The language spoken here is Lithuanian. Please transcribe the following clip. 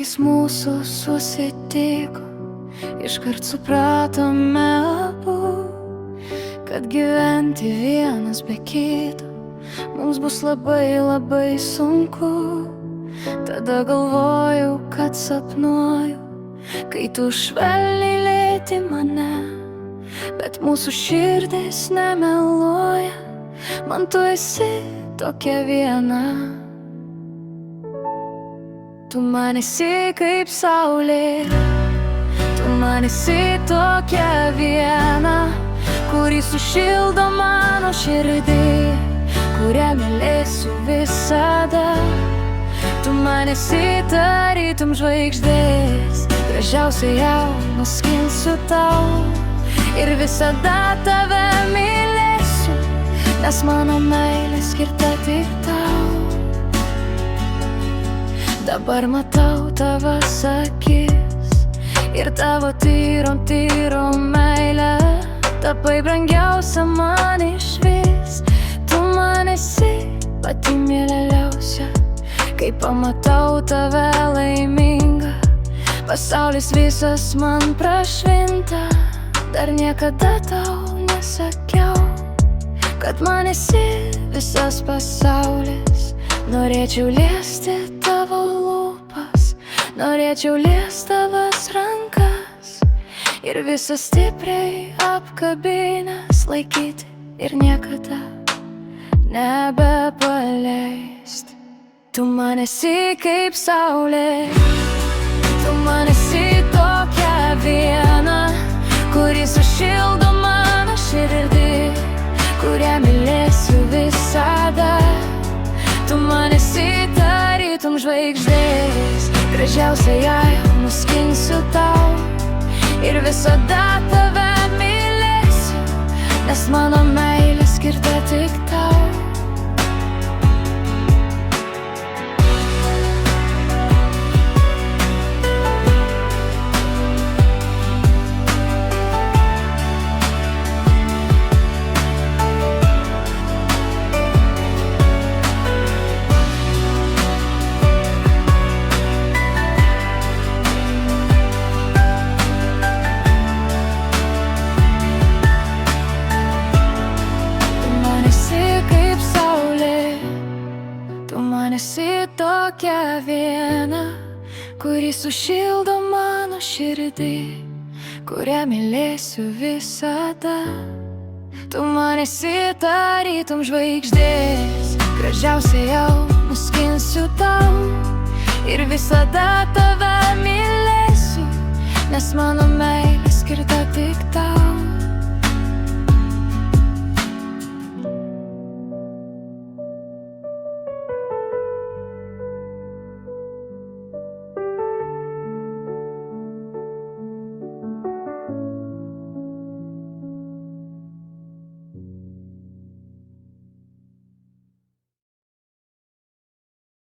akis mūsų susitiko, iškart supratome abu, kad gyventi vienas be kito mums bus labai labai sunku. Tada galvojau, kad sapnuoju, kai tu švelniai lieti mane, bet mūsų širdis nemeluoja, man tu esi tokia viena. Tu man esi kaip saulė, tu man esi tokia viena, kuri sušildo mano širdį, kurią mylėsiu visada. Tu man esi tarytum žvaigždės, gražiausia jau nuskinsiu tau ir visada tave mylėsiu, nes mano meilė skirta tik tau. Dabar matau tavas akis ir tavo tyro meilę, tapai brangiausia man išvis. Tu man esi pati mylimiausia, kai pamatau tave laimingą, pasaulis visas man prašvinta. Dar niekada tau nesakiau, kad man esi visas pasaulis. Norėčiau liesti tavo lūpas, norėčiau liesti tavas rankas ir visas stipriai apkabinęs laikyti ir niekada nebepaleist. Tu man esi kaip saulė, tu man esi tokia viena, kuri sušildo mano širdį, kurią mylėsiu visada. Tu man esi tarytum žvaigždės, gražiausia jau nuskinsiu tau ir visada tave mylėsiu, nes mano meilė skirta tik tau. Tu man esi tokia viena, kuri sušildo mano širdį, kurią mylėsiu visada. Tu man esi tarytum žvaigždės, gražiausia jau nuskinsiu tau ir visada tave mylėsiu, nes mano meilė skirta tik tau.